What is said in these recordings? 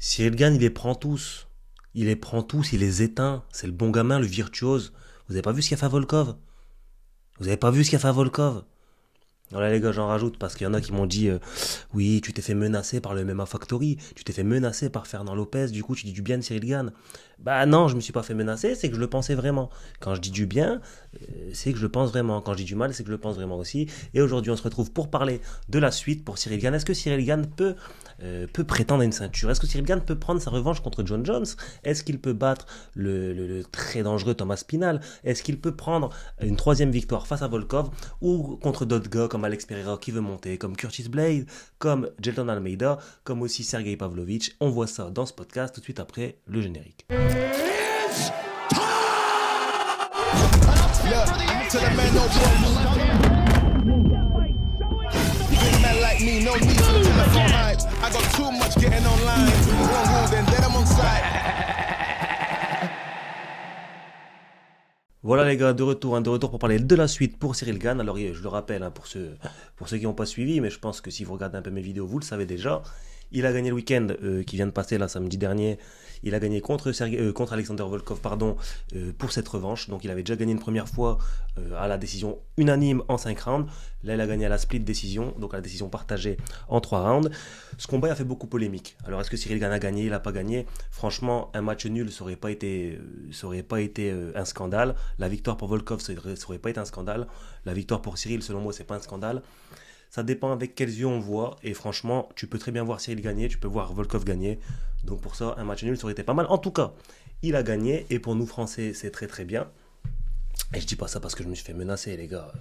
Cyril Gane, il les prend tous. Il les prend tous, il les éteint. C'est le bon gamin, le virtuose. Vous avez pas vu ce qu'a fait Volkov? Vous avez pas vu ce qu'a fait Volkov? Voilà les gars, j'en rajoute parce qu'il y en a qui m'ont dit oui, tu t'es fait menacer par le MMA Factory, tu t'es fait menacer par Fernand Lopez, du coup tu dis du bien de Cyril Gane. Bah non, je me suis pas fait menacer, c'est que je le pensais vraiment. Quand je dis du bien, c'est que je le pense vraiment. Quand je dis du mal, c'est que je le pense vraiment aussi. Et aujourd'hui, on se retrouve pour parler de la suite pour Cyril Gane. Est-ce que Cyril Gane peut prétendre à une ceinture? Est-ce que Cyril Gane peut prendre sa revanche contre John Jones? Est-ce qu'il peut battre le très dangereux Thomas Spinal? Est-ce qu'il peut prendre une troisième victoire face à Volkov ou contre d'autres gars comme Alex Pereira qui veut monter, comme Curtis Blade, comme Jelton Almeida, comme aussi Sergei Pavlovich? On voit ça dans ce podcast tout de suite après le générique. Voilà les gars, de retour pour parler de la suite pour Cyril Gane. Alors je le rappelle, pour ceux qui n'ont pas suivi, mais je pense que si vous regardez un peu mes vidéos, vous le savez déjà. Il a gagné le week-end qui vient de passer là samedi dernier. Il a gagné contre Alexander Volkov pour cette revanche. Donc il avait déjà gagné une première fois à la décision unanime en 5 rounds. Là il a gagné à la split décision, donc à la décision partagée en 3 rounds. Ce combat a fait beaucoup polémique. Alors est-ce que Cyril Gane a gagné? Il n'a pas gagné. Franchement, un match nul, ça aurait pas été un scandale. La victoire pour Volkov, ça aurait pas été un scandale. La victoire pour Cyril, selon moi, c'est pas un scandale. Ça dépend avec quels yeux on voit. Et franchement, tu peux très bien voir Cyril gagner, tu peux voir Volkov gagner. Donc pour ça, un match nul, ça aurait été pas mal. En tout cas, il a gagné. Et pour nous, Français, c'est très très bien. Et je dis pas ça parce que je me suis fait menacer, les gars.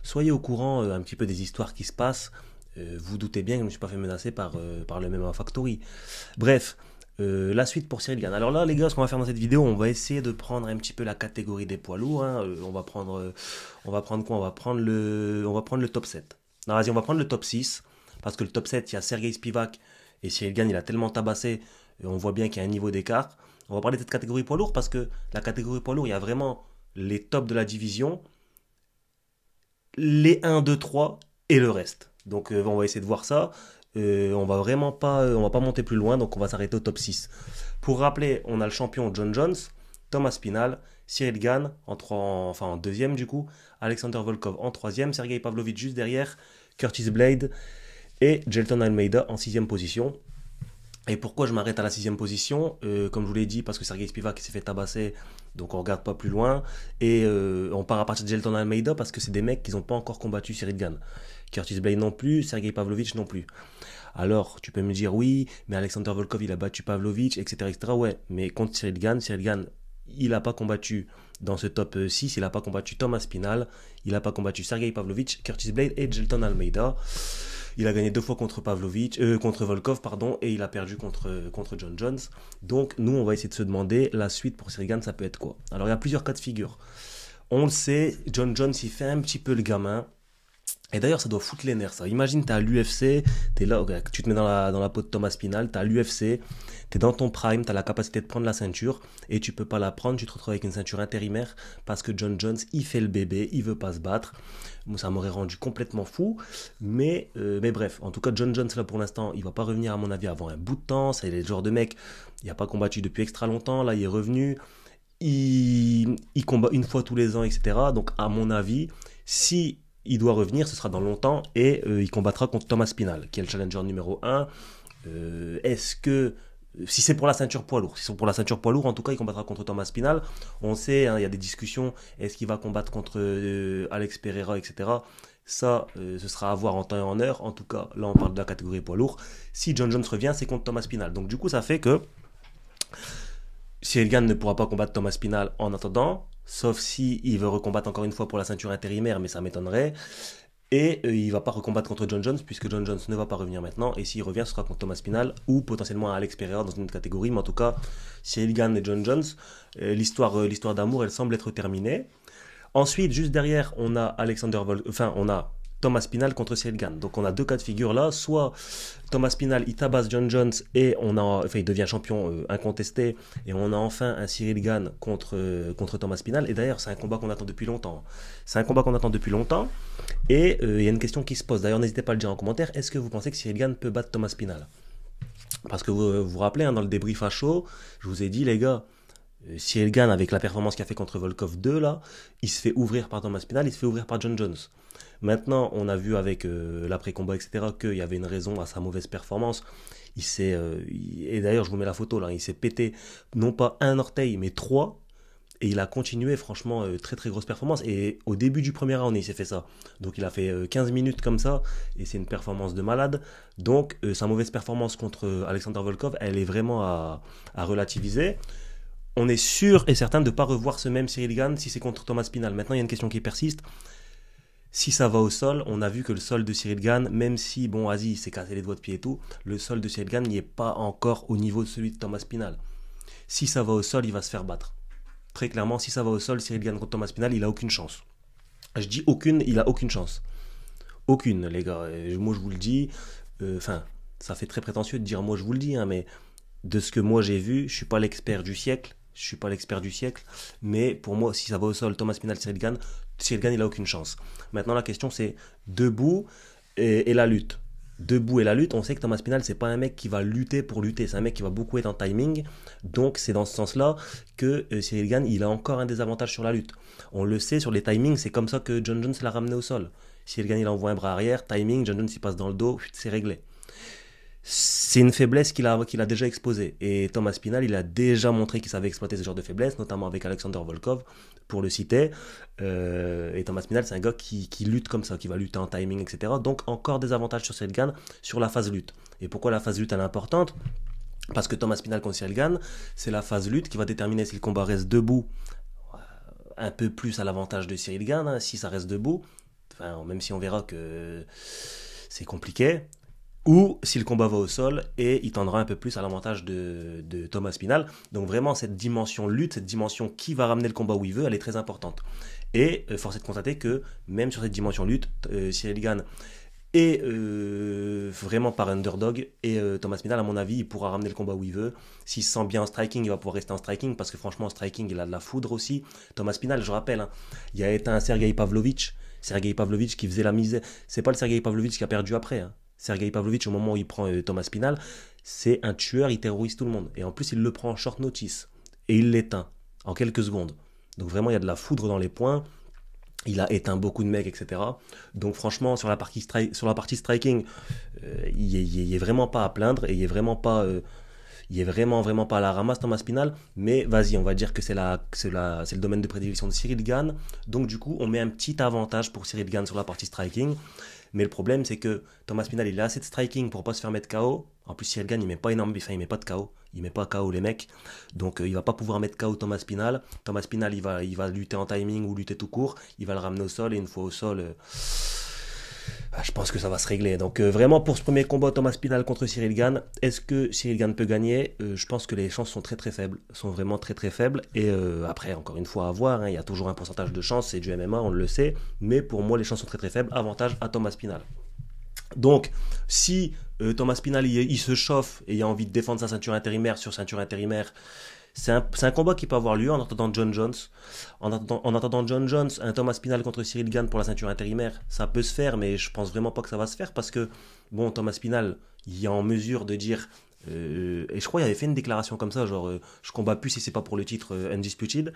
Soyez au courant un petit peu des histoires qui se passent. Vous doutez bien que je ne me suis pas fait menacer par le MMA Factory. Bref, la suite pour Cyril Gane. Alors là, les gars, ce qu'on va faire dans cette vidéo, on va essayer de prendre un petit peu la catégorie des poids lourds. On va prendre quoi? On va prendre le top 7. Non, vas-y, on va prendre le top 6. Parce que le top 7, il y a Sergei Spivak. Et Cyril Gane, il a tellement tabassé. Et on voit bien qu'il y a un niveau d'écart. On va parler de cette catégorie poids lourd parce que la catégorie poids lourd, il y a vraiment les tops de la division, les 1, 2, 3 et le reste. Donc on va essayer de voir ça. On va pas monter plus loin, donc on va s'arrêter au top 6. Pour rappeler, on a le champion John Jones, Thomas Spinal, Cyril Gane en deuxième du coup, Alexander Volkov en troisième, Sergei Pavlovich juste derrière, Curtis Blade et Jelton Almeida en sixième position. Et pourquoi je m'arrête à la sixième position? Comme je vous l'ai dit, parce que Sergei Spivak s'est fait tabasser, donc on regarde pas plus loin. Et on part à partir de Jelton Almeida parce que c'est des mecs qui n'ont pas encore combattu Cyril Gane. Curtis Blade non plus, Sergei Pavlovich non plus. Alors, tu peux me dire, oui, mais Alexander Volkov, il a battu Pavlovich, etc., etc. Ouais, mais contre Cyril Gane, il n'a pas combattu dans ce top 6, il n'a pas combattu Thomas Spinal, il n'a pas combattu Sergei Pavlovich, Curtis Blade et Jelton Almeida. Il a gagné 2 fois contre Volkov, et il a perdu contre John Jones. Donc, nous, on va essayer de se demander, la suite pour Cyril Gane, ça peut être quoi? Alors, il y a plusieurs cas de figure. On le sait, John Jones, il fait un petit peu le gamin. Et d'ailleurs, ça doit foutre les nerfs, ça. Imagine, t'es à l'UFC, t'es là, tu te mets dans la peau de Thomas Spinal, t'es à l'UFC, t'es dans ton prime, t'as la capacité de prendre la ceinture, et tu peux pas la prendre, tu te retrouves avec une ceinture intérimaire, parce que John Jones, il fait le bébé, il veut pas se battre. Moi, ça m'aurait rendu complètement fou, mais bref, en tout cas, John Jones, là, pour l'instant, il va pas revenir, à mon avis, avant un bout de temps. C'est le genre de mec, il a pas combattu depuis extra longtemps, là, il est revenu, il combat une fois tous les ans, etc. Donc, à mon avis, si il doit revenir, ce sera dans longtemps, et il combattra contre Thomas Spinal, qui est le challenger numéro 1. Est-ce que, si c'est pour la ceinture poids lourd, en tout cas, il combattra contre Thomas Spinal. On sait, il y a des discussions, est-ce qu'il va combattre contre Alex Pereira, etc. Ça, ce sera à voir en temps et en heure. En tout cas, là, on parle de la catégorie poids lourd. Si John Jones revient, c'est contre Thomas Spinal. Donc, du coup, ça fait que Cyril Gane ne pourra pas combattre Thomas Spinal en attendant, sauf si il veut recombattre encore une fois pour la ceinture intérimaire, mais ça m'étonnerait. Et il va pas recombattre contre John Jones, puisque John Jones ne va pas revenir maintenant. Et s'il revient, ce sera contre Thomas Spinal ou potentiellement Alex Pereira dans une autre catégorie. Mais en tout cas, Cyril Gane et John Jones, l'histoire d'amour, elle semble être terminée. Ensuite, juste derrière, on a on a Thomas Spinal contre Cyril Gane. Donc on a 2 cas de figure là. Soit Thomas Spinal, il tabasse John Jones et il devient champion incontesté. Et on a enfin un Cyril Gane contre Thomas Spinal. Et d'ailleurs, c'est un combat qu'on attend depuis longtemps. Et il y a une question qui se pose. D'ailleurs, n'hésitez pas à le dire en commentaire. Est-ce que vous pensez que Cyril Gane peut battre Thomas Spinal? Parce que vous vous rappelez, hein, dans le débrief à chaud, je vous ai dit, les gars, Cyril Gane, avec la performance qu'il a fait contre Volkov 2, là, il se fait ouvrir par Thomas Pinal, il se fait ouvrir par John Jones. Maintenant, on a vu avec l'après-combat, etc., qu'il y avait une raison à sa mauvaise performance. Et d'ailleurs, je vous mets la photo là, il s'est pété non pas un orteil, mais trois. Et il a continué, franchement, très très grosse performance. Et au début du premier round, il s'est fait ça. Donc il a fait 15 minutes comme ça, et c'est une performance de malade. Donc sa mauvaise performance contre Alexander Volkov, elle est vraiment à relativiser. On est sûr et certain de ne pas revoir ce même Cyril Gane si c'est contre Thomas Pinal. Maintenant, il y a une question qui persiste. Si ça va au sol, on a vu que le sol de Cyril Gane, même si, bon, Aziz s'est cassé les doigts de pied et tout, le sol de Cyril Gane n'y est pas encore au niveau de celui de Thomas Pinal. Si ça va au sol, il va se faire battre. Très clairement, si ça va au sol, Cyril Gane contre Thomas Pinal, il a aucune chance. Je dis aucune, il a aucune chance. Aucune, les gars. Moi, je vous le dis. Enfin, ça fait très prétentieux de dire moi, je vous le dis, hein, mais de ce que moi j'ai vu, je suis pas l'expert du siècle. Je suis pas l'expert du siècle. Mais pour moi, si ça va au sol, Thomas Pinal, Cyril Gane, il a aucune chance. Maintenant, la question, c'est debout et la lutte. Debout et la lutte, on sait que Thomas Pinal, c'est pas un mec qui va lutter pour lutter, c'est un mec qui va beaucoup être en timing. Donc c'est dans ce sens-là que Cyril Gane, il a encore un désavantage sur la lutte. On le sait, sur les timings, c'est comme ça que John Jones l'a ramené au sol. Cyril Gane, il envoie un bras arrière, timing, John Jones, il passe dans le dos, c'est réglé. C'est une faiblesse qu'il a déjà exposée. Et Thomas Pinal, il a déjà montré qu'il savait exploiter ce genre de faiblesse, notamment avec Alexander Volkov, pour le citer. Et Thomas Pinal, c'est un gars qui lutte comme ça, qui va lutter en timing, etc. Donc encore des avantages sur Cyril Gane sur la phase lutte. Et pourquoi la phase lutte elle est importante? Parce que Thomas Pinal contre Cyril Gane, c'est la phase lutte qui va déterminer si le combat reste debout, un peu plus à l'avantage de Cyril Gane, hein, si ça reste debout. Enfin, même si on verra que c'est compliqué. Ou si le combat va au sol et il tendra un peu plus à l'avantage de Thomas Pinal. Donc vraiment cette dimension lutte, cette dimension qui va ramener le combat où il veut, elle est très importante. Et force est de constater que même sur cette dimension lutte, Cyril Gane est vraiment par underdog et Thomas Pinal, à mon avis, il pourra ramener le combat où il veut. S'il se sent bien en striking, il va pouvoir rester en striking parce que franchement en striking il a de la foudre aussi. Thomas Pinal, je rappelle, hein, il y a été un Sergei Pavlovich qui faisait la misère. C'est pas le Sergei Pavlovich qui a perdu après, hein. Sergei Pavlovich, au moment où il prend Thomas Pinal, c'est un tueur, il terrorise tout le monde. Et en plus, il le prend en short notice. Et il l'éteint en quelques secondes. Donc vraiment, il y a de la foudre dans les poings. Il a éteint beaucoup de mecs, etc. Donc franchement, sur la partie striking, il est vraiment pas à plaindre. Et il est vraiment pas... il est vraiment pas à la ramasse Thomas Pinal, mais vas-y, on va dire que c'est le domaine de prédilection de Cyril Gane. Donc du coup, on met un petit avantage pour Cyril Gane sur la partie striking. Mais le problème, c'est que Thomas Pinal, il a assez de striking pour pas se faire mettre KO. En plus, Cyril Gane, il met pas énorme, enfin, il met pas de KO. Il met pas KO les mecs. Donc, il va pas pouvoir mettre KO Thomas Pinal. Thomas Pinal, il va lutter en timing ou lutter tout court. Il va le ramener au sol et une fois au sol, je pense que ça va se régler. Donc vraiment pour ce premier combat Thomas Pinal contre Cyril Gane, est-ce que Cyril Gane peut gagner? Je pense que les chances sont très très faibles, sont vraiment très très faibles. Et après encore une fois à voir, hein, il y a toujours un pourcentage de chance, c'est du MMA, on le sait. Mais pour moi les chances sont très très faibles, avantage à Thomas Pinal. Donc si Thomas Pinal il se chauffe et il a envie de défendre sa ceinture intérimaire sur ceinture intérimaire, c'est un combat qui peut avoir lieu en attendant John Jones. En attendant John Jones, un Thomas Pinal contre Cyril Gane pour la ceinture intérimaire, ça peut se faire, mais je pense vraiment pas que ça va se faire parce que, bon, Thomas Pinal, il est en mesure de dire. Et je crois qu'il avait fait une déclaration comme ça, genre je combats plus si c'est pas pour le titre Undisputed.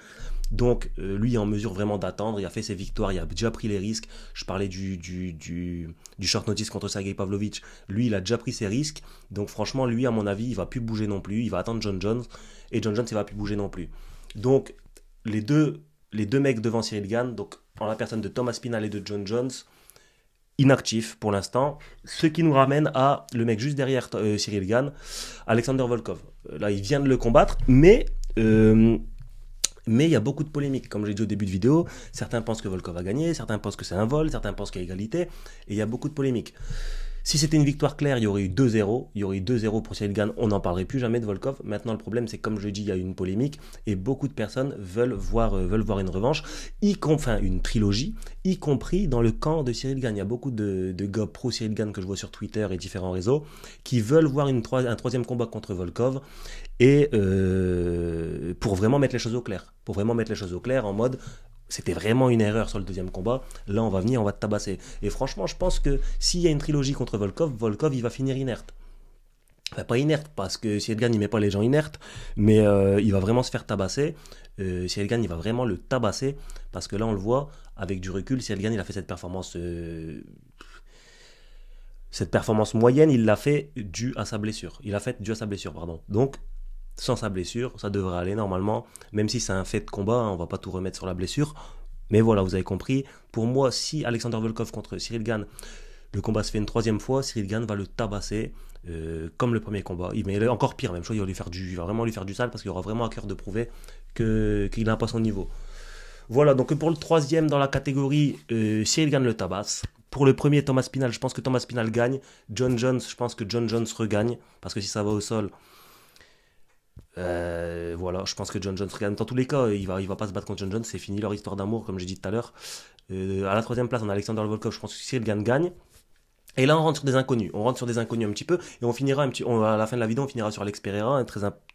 Donc lui il est en mesure vraiment d'attendre, il a fait ses victoires, il a déjà pris les risques. Je parlais du short notice contre Sergei Pavlovich, lui il a déjà pris ses risques. Donc franchement lui à mon avis il va plus bouger non plus, il va attendre John Jones. Et John Jones il va plus bouger non plus. Donc les deux mecs devant Cyril Gane, donc en la personne de Thomas Pinal et de John Jones, inactif pour l'instant, ce qui nous ramène à le mec juste derrière Cyril Gane, Alexander Volkov. Là, il vient de le combattre, mais il y a beaucoup de polémiques. Comme j'ai dit au début de vidéo, certains pensent que Volkov a gagné, certains pensent que c'est un vol, certains pensent qu'il y a égalité, et il y a beaucoup de polémiques. Si c'était une victoire claire, il y aurait eu 2-0. Il y aurait eu 2-0 pour Cyril Gane. On n'en parlerait plus jamais de Volkov. Maintenant, le problème, c'est que comme je dis, il y a eu une polémique et beaucoup de personnes veulent voir une revanche, enfin une trilogie, y compris dans le camp de Cyril Gane. Il y a beaucoup de gars pro Cyril Gane que je vois sur Twitter et différents réseaux qui veulent voir un troisième combat contre Volkov et pour vraiment mettre les choses au clair. Pour vraiment mettre les choses au clair en mode... C'était vraiment une erreur sur le deuxième combat. Là, on va venir, on va te tabasser. Et franchement, je pense que s'il y a une trilogie contre Volkov, Volkov, il va finir inerte. Enfin, pas inerte, parce que Cyril Gane, il met pas les gens inertes, mais il va vraiment se faire tabasser. Cyril Gane, il va vraiment le tabasser, parce que là, on le voit, avec du recul, Cyril Gane, il a fait cette performance moyenne, il l'a fait dû à sa blessure. Il a fait dû à sa blessure, pardon. Donc, sans sa blessure, ça devrait aller normalement, même si c'est un fait de combat, hein, on va pas tout remettre sur la blessure. Mais voilà, vous avez compris. Pour moi, si Alexander Volkov contre Cyril Gane, le combat se fait une troisième fois, Cyril Gane va le tabasser comme le premier combat. Mais il est encore pire, même chose, il va vraiment lui faire du sale parce qu'il aura vraiment à cœur de prouver qu'il n'a pas son niveau. Voilà, donc pour le troisième dans la catégorie, Cyril Gane le tabasse. Pour le premier, Thomas Spinal, je pense que Thomas Spinal gagne. John Jones, je pense que John Jones regagne. Parce que si ça va au sol, voilà, je pense que John Jones regagne. Dans tous les cas, il va pas se battre contre John Jones. C'est fini leur histoire d'amour, comme j'ai dit tout à l'heure. À la troisième place, on a Alexander Volkov. Je pense que Cyril Gane gagne. Et là, on rentre sur des inconnus. On rentre sur des inconnus un petit peu. Et on finira à la fin de la vidéo, on finira sur Alex Pereira.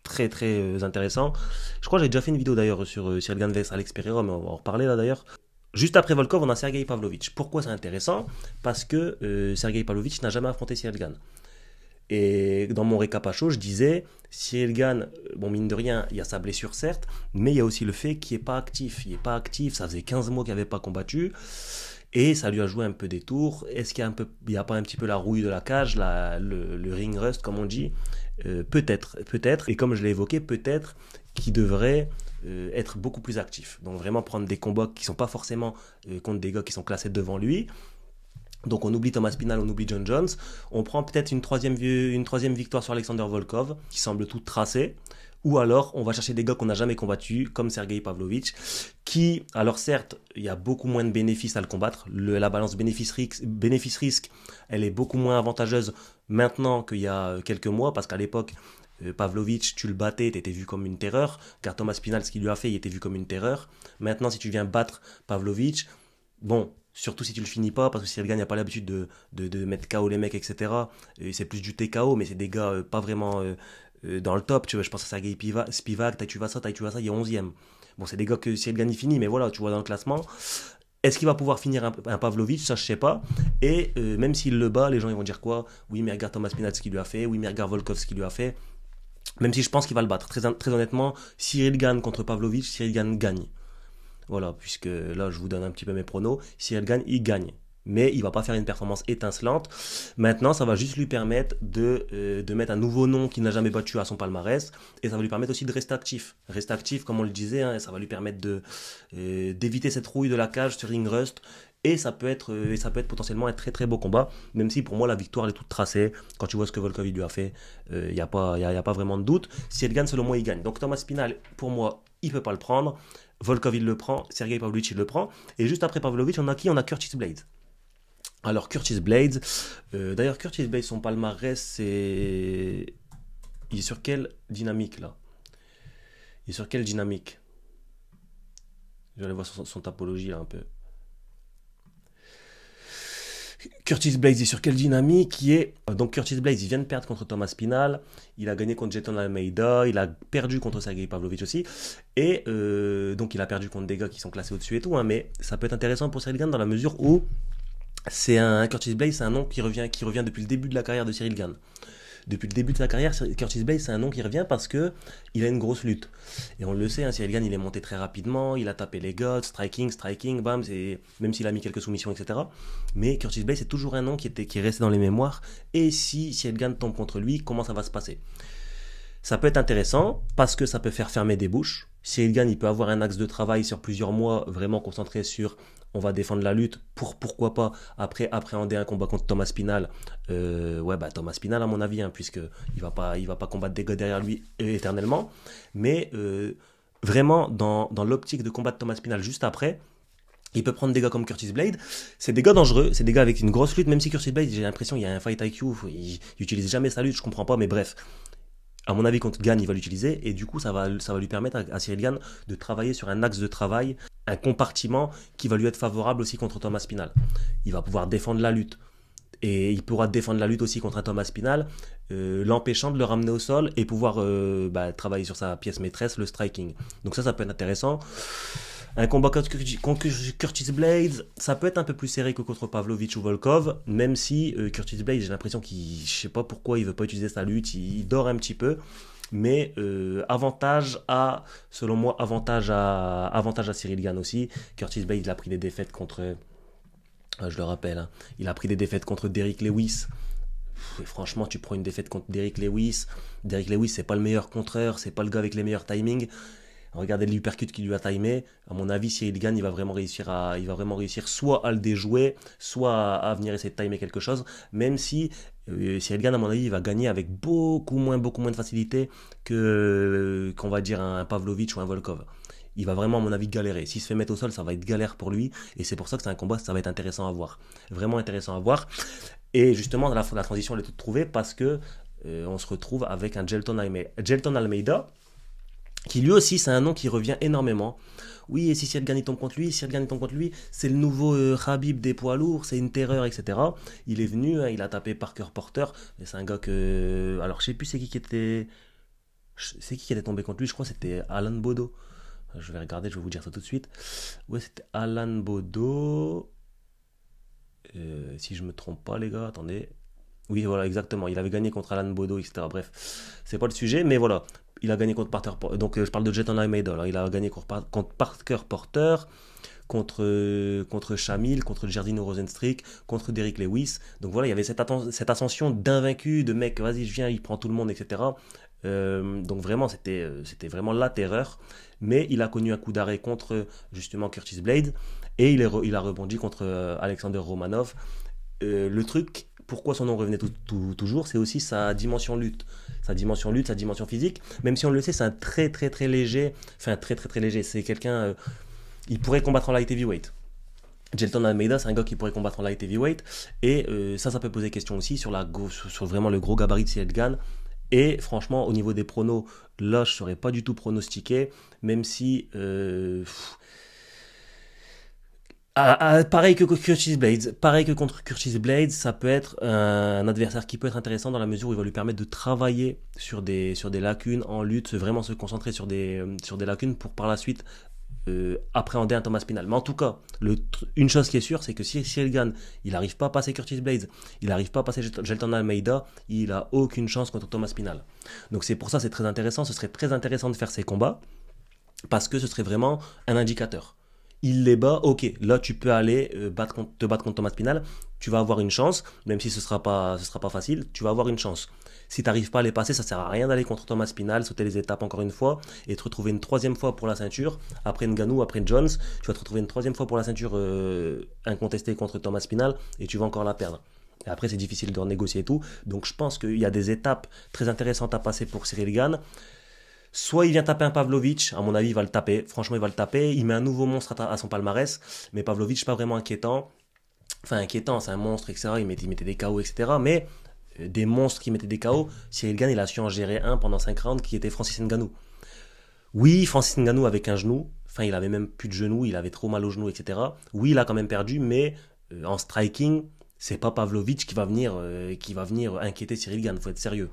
Très, très intéressant. Je crois que j'ai déjà fait une vidéo d'ailleurs sur Cyril Gane vs Alex Pereira, mais on va en reparler là d'ailleurs. Juste après Volkov, on a Sergei Pavlovich. Pourquoi c'est intéressant? Parce que Sergei Pavlovich n'a jamais affronté Cyril Gane. Et dans mon récap à chaud, je disais, Cyril Gane, bon mine de rien, il y a sa blessure certes, mais il y a aussi le fait qu'il n'est pas actif. Il n'est pas actif, ça faisait 15 mois qu'il n'avait pas combattu. Et ça lui a joué un peu des tours. Est-ce qu'il y a pas un petit peu la rouille de la cage, le ring rust comme on dit? Peut-être. Et comme je l'ai évoqué, peut-être qu'il devrait être beaucoup plus actif. Donc vraiment prendre des combats qui sont pas forcément contre des gars qui sont classés devant lui. Donc on oublie Thomas Spinal, on oublie John Jones. On prend peut-être une troisième victoire sur Alexander Volkov, qui semble toute tracée. Ou alors, on va chercher des gars qu'on n'a jamais combattus, comme Sergei Pavlovich, qui, alors certes, il y a beaucoup moins de bénéfices à le combattre. La balance bénéfice-risque, elle est beaucoup moins avantageuse maintenant qu'il y a quelques mois, parce qu'à l'époque, Pavlovich, tu le battais, tu étais vu comme une terreur, car Thomas Spinal, ce qu'il lui a fait, il était vu comme une terreur. Maintenant, si tu viens battre Pavlovich, bon, surtout si tu le finis pas, parce que Cyril Gane n'a pas l'habitude de mettre KO les mecs, etc. C'est plus du TKO, mais c'est des gars pas vraiment dans le top. Tu vois, je pense à Sergei Spivak, Tai Tuivasa, il est 11e. Bon, c'est des gars que Cyril Gane finit, mais voilà, tu vois dans le classement. Est-ce qu'il va pouvoir finir un Pavlovich? Ça, je sais pas. Et même s'il le bat, les gens ils vont dire quoi? Oui, mais regarde Thomas Spinal ce qu'il lui a fait. Oui, mais regarde Volkov ce qu'il lui a fait. Même si je pense qu'il va le battre. Très honnêtement, Cyril Gane contre Pavlovich, Cyril Gane gagne. Voilà, puisque là, je vous donne un petit peu mes pronos. Cyril Gane, il gagne. Mais il ne va pas faire une performance étincelante. Maintenant, ça va juste lui permettre de mettre un nouveau nom qu'il n'a jamais battu à son palmarès. Et ça va lui permettre aussi de rester actif. Rester actif, comme on le disait, hein, ça va lui permettre d'éviter cette rouille de la cage sur ring rust. Et ça peut être potentiellement un très très beau combat. Même si pour moi, la victoire elle est toute tracée. Quand tu vois ce que Volkov lui a fait, il n'y a pas vraiment de doute. Si elle gagne, selon moi, il gagne. Donc Thomas Spinal, pour moi, il ne peut pas le prendre. Volkov, il le prend. Sergei Pavlovich, il le prend. Et juste après Pavlovich, on a qui? On a Curtis Blades. Alors Curtis Blades, d'ailleurs Curtis Blades, son palmarès, il est sur quelle dynamique là? Il est sur quelle dynamique? Je vais aller voir son topologie là un peu. Curtis Blades est sur quelle dynamique? Donc Curtis Blades, il vient de perdre contre Thomas Spinal, il a gagné contre Jeton Almeida, il a perdu contre Sergei Pavlovich aussi, et donc il a perdu contre des gars qui sont classés au-dessus et tout, hein, mais ça peut être intéressant pour Cyril Gane dans la mesure où Curtis Blades, c'est un nom qui revient depuis le début de la carrière de Cyril Gane. Depuis le début de sa carrière, Curtis Blades, c'est un nom qui revient parce que il a une grosse lutte. Et on le sait, hein, Cyril Gane, il est monté très rapidement, il a tapé les gars, striking, bam, même s'il a mis quelques soumissions, etc. Mais Curtis Blades, c'est toujours un nom qui est resté dans les mémoires. Et si Cyril Gane tombe contre lui, comment ça va se passer? Ça peut être intéressant parce que ça peut faire fermer des bouches. Cyril Gane, il peut avoir un axe de travail sur plusieurs mois vraiment concentré sur on va défendre la lutte pour pourquoi pas après appréhender un combat contre Thomas Spinal. Thomas Spinal à mon avis, hein, puisque il va pas combattre des gars derrière lui éternellement. Mais vraiment dans l'optique de combattre Thomas Spinal juste après. Il peut prendre des gars comme Curtis Blade. C'est des gars dangereux, c'est des gars avec une grosse lutte, même si Curtis Blade, j'ai l'impression qu'il y a un fight IQ, il utilise jamais sa lutte, je comprends pas, mais bref. À mon avis, contre Gane, il va l'utiliser, et du coup, ça va lui permettre à Cyril Gane de travailler sur un axe de travail, un compartiment qui va lui être favorable aussi contre Thomas Spinal. Il va pouvoir défendre la lutte, et il pourra défendre la lutte aussi contre un Thomas Spinal, l'empêchant de le ramener au sol et pouvoir travailler sur sa pièce maîtresse, le striking. Donc ça peut être intéressant. Un combat contre Curtis Blades, ça peut être un peu plus serré que contre Pavlovich ou Volkov, même si Curtis Blades, j'ai l'impression je sais pas pourquoi il veut pas utiliser sa lutte, il dort un petit peu. Mais selon moi, avantage à Cyril Gane aussi. Curtis Blades, il a pris des défaites contre, je le rappelle, hein, il a pris des défaites contre Derrick Lewis. Et franchement, tu prends une défaite contre Derrick Lewis. Derrick Lewis, c'est pas le meilleur contreur, c'est pas le gars avec les meilleurs timings. Regardez l'uppercut qu'il lui a timé. À mon avis, Cyril Gane, il va vraiment réussir soit à le déjouer, soit à venir essayer de timer quelque chose. Même si Cyril Gane, à mon avis, il va gagner avec beaucoup moins de facilité qu'on va dire un Pavlovich ou un Volkov. Il va vraiment, à mon avis, galérer. S'il se fait mettre au sol, ça va être galère pour lui. Et c'est pour ça que c'est un combat, ça va être intéressant à voir. Vraiment intéressant à voir. Et justement, la transition, elle est toute trouvée parce que on se retrouve avec un Jelton Almeida qui lui aussi, c'est un nom qui revient énormément. Oui, et si Cyril Gane tombe contre lui, c'est le nouveau Khabib des poids lourds, c'est une terreur, etc. Il est venu, hein, il a tapé Parker Porter, et c'est un gars que... Alors, je sais plus c'est qui était tombé contre lui, je crois que c'était Alan Bodo. Je vais regarder, je vais vous dire ça tout de suite. Ouais, c'était Alan Bodo. Si je me trompe pas, les gars, attendez. Oui, voilà, exactement. Il avait gagné contre Alan Bodo, etc. Bref, c'est pas le sujet, mais voilà. Il a gagné contre Parker. Donc, je parle de Jelton Almeida. Il a gagné contre Parker Porter, contre Shamil, contre Jairzinho Rozenstruik, contre Derrick Lewis. Donc voilà, il y avait cette ascension d'invaincu, de mec, vas-y, je viens, il prend tout le monde, etc. Donc vraiment, c'était vraiment la terreur. Mais il a connu un coup d'arrêt contre justement Curtis Blades et il a rebondi contre Alexander Romanov. Le truc, pourquoi son nom revenait toujours, c'est aussi sa dimension lutte. Sa dimension physique. Même si on le sait, c'est un très léger. Enfin, très léger. C'est quelqu'un. Il pourrait combattre en light heavyweight. Jelton Almeida, c'est un gars qui pourrait combattre en light heavyweight. Et ça peut poser question aussi sur vraiment le gros gabarit de Cyril Gane. Et franchement, au niveau des pronos, là, je ne saurais pas du tout pronostiquer. Même si. Pareil que contre Curtis Blades, ça peut être un adversaire qui peut être intéressant dans la mesure où il va lui permettre de travailler sur des lacunes en lutte, vraiment se concentrer sur des lacunes pour par la suite appréhender un Thomas Spinal. Mais en tout cas, une chose qui est sûre, c'est que si Cyril Gane, il n'arrive pas à passer Curtis Blades, il n'arrive pas à passer Jelton Almeida, il n'a aucune chance contre Thomas Spinal. Donc c'est pour ça, c'est très intéressant, ce serait très intéressant de faire ces combats, parce que ce serait vraiment un indicateur. Il les bat, ok, là tu peux aller te battre contre Thomas Spinal, tu vas avoir une chance, même si ce sera pas facile, tu vas avoir une chance. Si tu n'arrives pas à les passer, ça sert à rien d'aller contre Thomas Spinal, sauter les étapes encore une fois, et te retrouver une troisième fois pour la ceinture, après Ngannou, après Jones, tu vas te retrouver une troisième fois pour la ceinture incontestée contre Thomas Spinal, et tu vas encore la perdre. Et après c'est difficile de renégocier et tout, donc je pense qu'il y a des étapes très intéressantes à passer pour Cyril Gane. Soit il vient taper un Pavlovich, à mon avis il va le taper, franchement il va le taper, il met un nouveau monstre à son palmarès, mais Pavlovich pas vraiment inquiétant, enfin inquiétant, c'est un monstre, etc., il mettait des KO, etc., mais des monstres qui mettaient des KO, Cyril Gane il a su en gérer un pendant 5 rounds qui était Francis Ngannou. Oui, Francis Ngannou avec un genou, enfin il avait même plus de genou, il avait trop mal au genou, etc. Oui, il a quand même perdu, mais en striking, c'est pas Pavlovich qui va venir inquiéter Cyril Gane, faut être sérieux.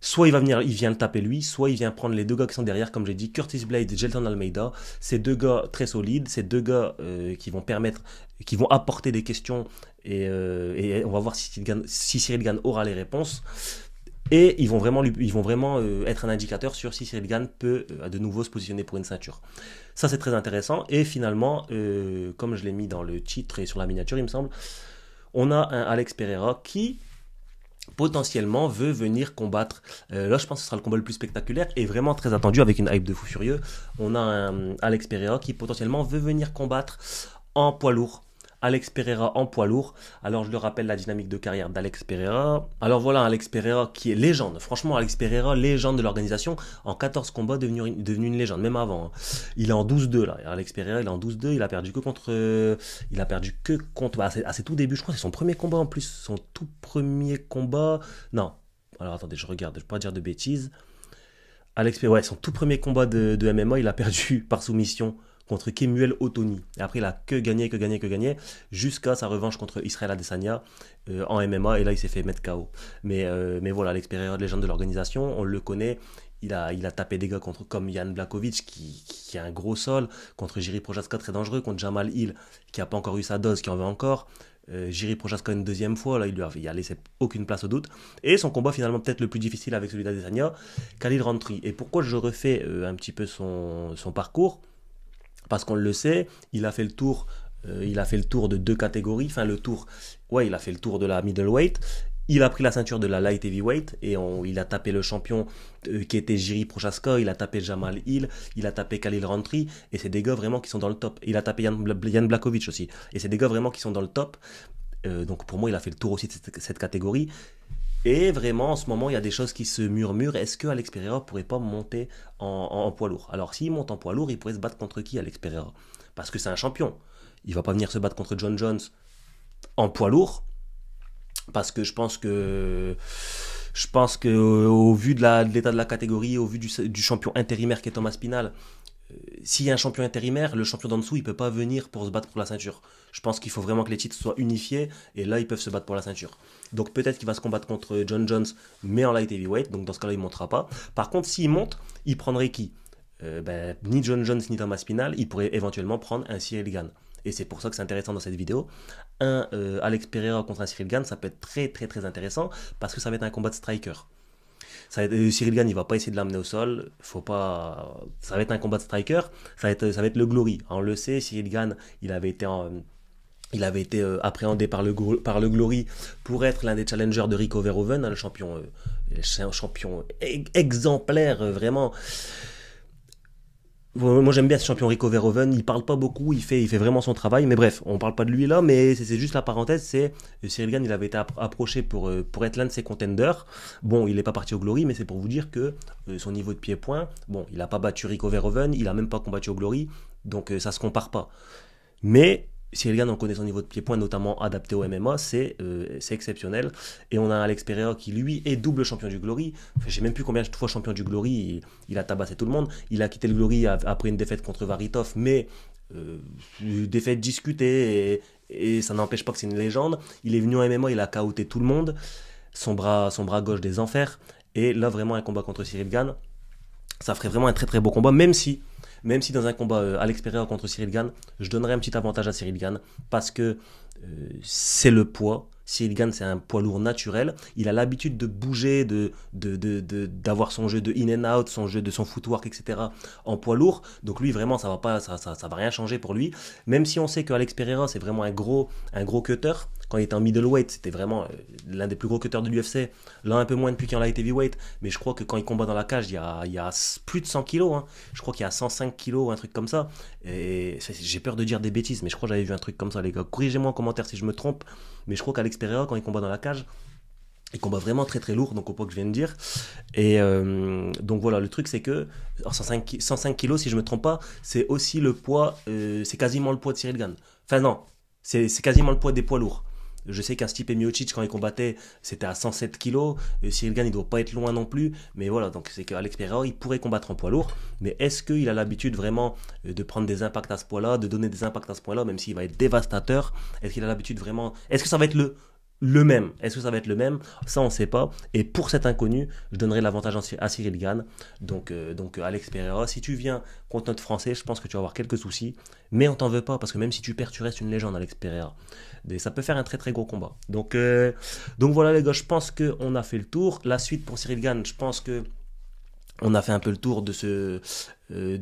Soit il vient le taper lui, soit il vient prendre les deux gars qui sont derrière, comme j'ai dit, Curtis Blades et Jelton Almeida. Ces deux gars très solides, ces deux gars qui vont apporter des questions et on va voir si Cyril Gane aura les réponses. Et ils vont vraiment être un indicateur sur si Cyril Gane peut de nouveau se positionner pour une ceinture. Ça c'est très intéressant. Et finalement, comme je l'ai mis dans le titre et sur la miniature, il me semble, on a un Alex Pereira qui potentiellement veut venir combattre. Là, je pense que ce sera le combat le plus spectaculaire et vraiment très attendu avec une hype de fou furieux. On a un Alex Pereira qui potentiellement veut venir combattre en poids lourd. Alex Pereira en poids lourd. Alors, je le rappelle la dynamique de carrière d'Alex Pereira. Alors voilà, Alex Pereira qui est légende. Franchement, Alex Pereira, légende de l'organisation. En 14 combats, devenu une légende, même avant. Il est en 12-2 là. Alex Pereira, il est en 12-2. Il a perdu que contre... à ses tout débuts, je crois que c'est son premier combat en plus. Son tout premier combat... Non. Alors attendez, je regarde, je ne vais pas dire de bêtises. Alex Pereira, ouais, son tout premier combat de MMA, il a perdu par soumission contre Kemuel Otoni. Et après, il a que gagné, jusqu'à sa revanche contre Israel Adesanya en MMA. Et là, il s'est fait mettre KO. Mais voilà, Alex Pereira, légende de l'organisation, on le connaît. il a tapé des gars comme Jan Blachowicz qui a un gros sol, contre Jiri Prochazka très dangereux, contre Jamal Hill qui n'a pas encore eu sa dose, qui en veut encore. Jiri Prochazka une deuxième fois, là il a laissé aucune place au doute. Et son combat finalement peut-être le plus difficile avec celui d'Adesanya, Khalil Rountree. Et pourquoi je refais un petit peu son parcours? Parce qu'on le sait, il a fait le tour de deux catégories, enfin il a fait le tour de la middleweight. Il a pris la ceinture de la light heavyweight et il a tapé le champion qui était Jiri Prochazka, il a tapé Jamal Hill, il a tapé Khalil Rountree et c'est des gars vraiment qui sont dans le top. Il a tapé Jan Blachowicz aussi et c'est des gars vraiment qui sont dans le top. Donc pour moi il a fait le tour aussi de cette catégorie. Et vraiment en ce moment il y a des choses qui se murmurent. Est-ce que Alex Pereira pourrait pas monter en poids lourd? Alors s'il monte en poids lourd, il pourrait se battre contre qui, Alex Pereira? Parce que c'est un champion. Il va pas venir se battre contre John Jones en poids lourd. Parce que je pense que au vu de l'état de la catégorie, au vu du champion intérimaire qui est Thomas Spinal, s'il y a un champion intérimaire, le champion d'en dessous, il peut pas venir pour se battre pour la ceinture. Je pense qu'il faut vraiment que les titres soient unifiés, et là, ils peuvent se battre pour la ceinture. Donc peut-être qu'il va se combattre contre John Jones, mais en light heavyweight, donc dans ce cas-là, il ne montera pas. Par contre, s'il monte, il prendrait qui? Ni John Jones, ni Thomas Spinal, il pourrait éventuellement prendre un Cyril Gane. Et c'est pour ça que c'est intéressant dans cette vidéo. Alex Pereira contre un Cyril Gane, ça peut être très très très intéressant parce que ça va être un combat de striker. Cyril Gane, il va pas essayer de l'amener au sol. Ça va être un combat de striker. Ça va être le Glory. On le sait, Cyril Gane, il avait été appréhendé par le Glory pour être l'un des challengers de Rico Verhoeven, le champion exemplaire, vraiment. Moi j'aime bien ce champion Rico Verhoeven, il parle pas beaucoup, il fait vraiment son travail, mais bref, on parle pas de lui là, mais c'est juste la parenthèse, c'est Cyril Gane, il avait été approché pour être l'un de ses contenders. Bon, il n'est pas parti au Glory, mais c'est pour vous dire que son niveau de pied-point, bon, il a pas battu Rico Verhoeven, il a même pas combattu au Glory, donc ça se compare pas. Mais Cyril Gane, on connaît son niveau de pied-point, notamment adapté au MMA, c'est exceptionnel. Et on a Alex Pereira qui, lui, est double champion du Glory. Enfin, je sais même plus combien de fois champion du Glory. Il a tabassé tout le monde. Il a quitté le Glory après une défaite contre Varitov, mais une défaite discutée et ça n'empêche pas que c'est une légende. Il est venu en MMA, il a KO'té tout le monde. Son bras gauche des enfers. Et là, vraiment, un combat contre Cyril Gane, ça ferait vraiment un très très beau combat, même si dans un combat Alex Pereira contre Cyril Gane, je donnerais un petit avantage à Cyril Gane parce que c'est le poids. Cyril Gane, c'est un poids lourd naturel. Il a l'habitude de bouger, d'avoir son jeu de in and out, son jeu de son footwork, etc. en poids lourd. Donc lui, vraiment, ça va rien changer pour lui. Même si on sait qu'Alex Pereira, c'est vraiment un gros cutter. Quand il était en middleweight, c'était vraiment l'un des plus gros cutters de l'UFC. Là, un peu moins depuis qu'il est en light heavyweight. Mais je crois que quand il combat dans la cage, il y a plus de 100 kilos. Hein. Je crois qu'il y a 105 kilos, un truc comme ça. Et j'ai peur de dire des bêtises, mais je crois que j'avais vu un truc comme ça, les gars. Corrigez-moi en commentaire si je me trompe. Mais je crois qu'Alex Pereira, quand il combat dans la cage, il combat vraiment très très lourd, donc au poids que je viens de dire. Et donc voilà, le truc c'est que 105 kilos, si je me trompe pas, c'est aussi le poids, c'est quasiment le poids de Cyril Gane. Enfin non, c'est quasiment le poids des poids lourds. Je sais qu'un Stipe Miocic, quand il combattait, c'était à 107 kilos. Cyril Gane, il doit pas être loin non plus. Mais voilà, donc c'est qu'Alex Pereira, il pourrait combattre en poids lourd. Mais est-ce qu'il a l'habitude vraiment de prendre des impacts à ce poids-là, de donner des impacts à ce point-là, même s'il va être dévastateur? Est-ce qu'il a l'habitude vraiment... Est-ce que ça va être le même? Est-ce que ça va être le même? Ça, on ne sait pas. Et pour cet inconnu, je donnerai l'avantage à Cyril Gane. Donc Alex Pereira, si tu viens contre notre Français, je pense que tu vas avoir quelques soucis. Mais on t'en veut pas, parce que même si tu perds, tu restes une légende, Alex Pereira. Et ça peut faire un très très gros combat. Donc voilà les gars, je pense qu'on a fait le tour. La suite pour Cyril Gane, je pense que on a fait un peu le tour de ce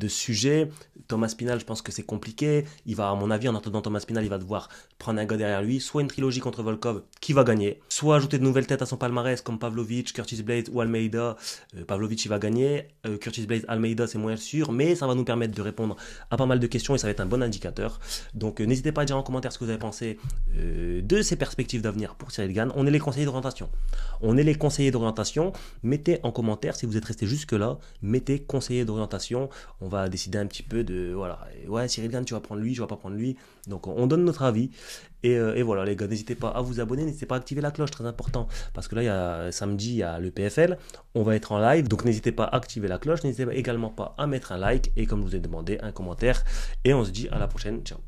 sujet. Thomas Spinal, je pense que c'est compliqué. Il va, à mon avis, en attendant Thomas Spinal, il va devoir prendre un gars derrière lui, soit une trilogie contre Volkov qui va gagner, soit ajouter de nouvelles têtes à son palmarès comme Pavlovich, Curtis Blades ou Almeida. Pavlovich, il va gagner. Curtis Blades, Almeida, c'est moins sûr, mais ça va nous permettre de répondre à pas mal de questions et ça va être un bon indicateur. Donc n'hésitez pas à dire en commentaire ce que vous avez pensé de ces perspectives d'avenir pour Cyril Gane. On est les conseillers d'orientation. Mettez en commentaire, si vous êtes resté jusque-là, mettez conseiller d'orientation. On va décider un petit peu de, voilà, ouais, Cyril Gane, tu vas prendre lui, je vais pas prendre lui. Donc on donne notre avis. Et voilà les gars, n'hésitez pas à vous abonner, n'hésitez pas à activer la cloche, très important. Parce que là, samedi, il y a le PFL, on va être en live. Donc n'hésitez pas à activer la cloche, n'hésitez également pas à mettre un like. Et comme je vous ai demandé, un commentaire. Et on se dit à la prochaine, ciao.